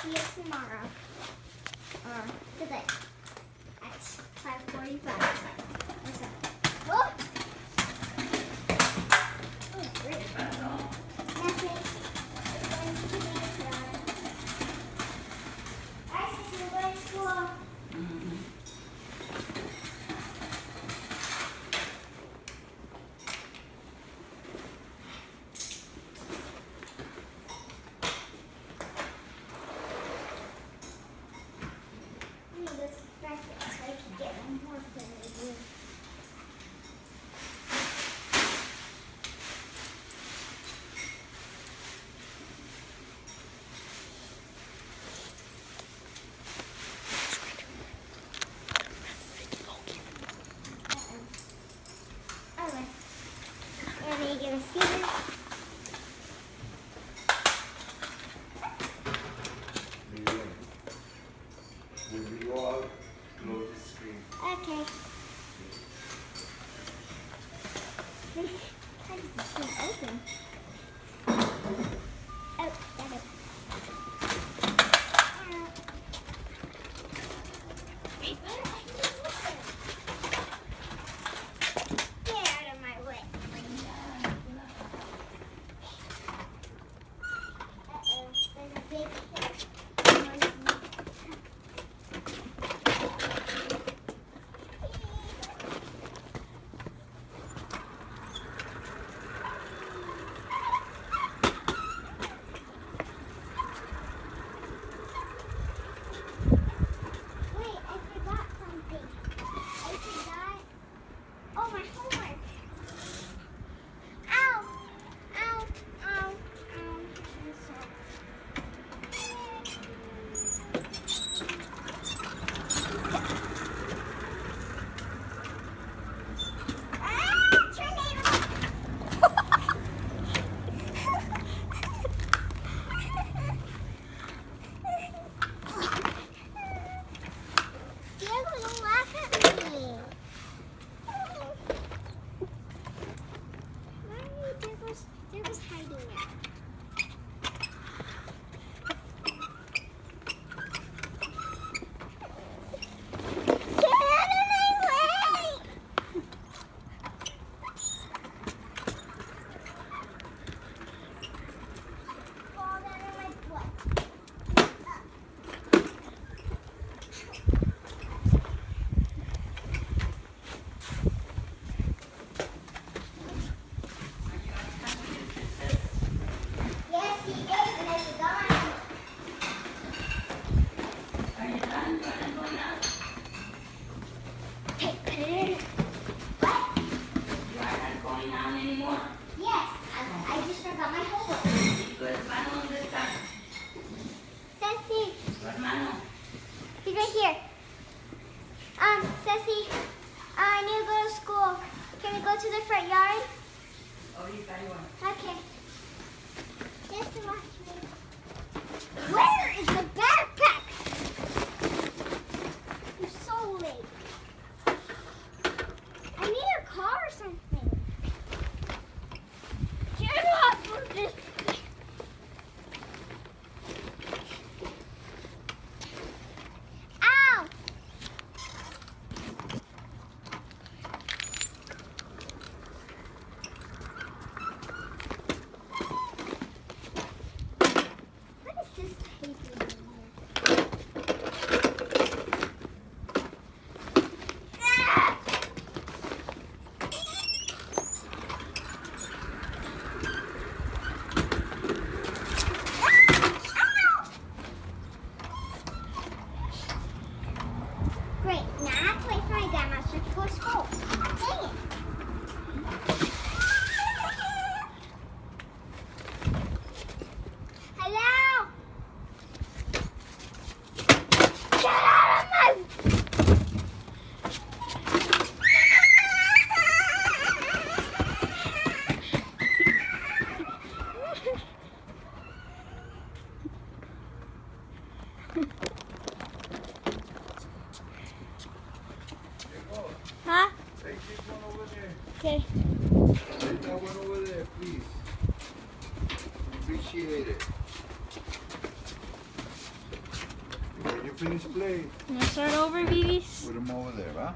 see you tomorrow. Or today at 5:45. Or so. Oh! Oh, great. That's it. Going to the backyard. I see you going to school. When you go out, close the screen. Okay. How does this thing open? Oh, got it. Get out of my way. Uh-oh, there's a big thing. He's right here. Ceci, I need to go to school. Can we go to the front yard? Oh, you got one. Okay. Just to watch me. Where is the backpack? I'm so late. I need a car or something. Get off of this. Ow! What is this tape in here? Ah! Great, now I have to wait for my grandmaster to go to school. Dang it. Hello? Get out of my... Huh? Take this one over there. Okay. Take that one over there, please. Appreciate it. finish play, You wanna start over, Vivis? put them over there, huh?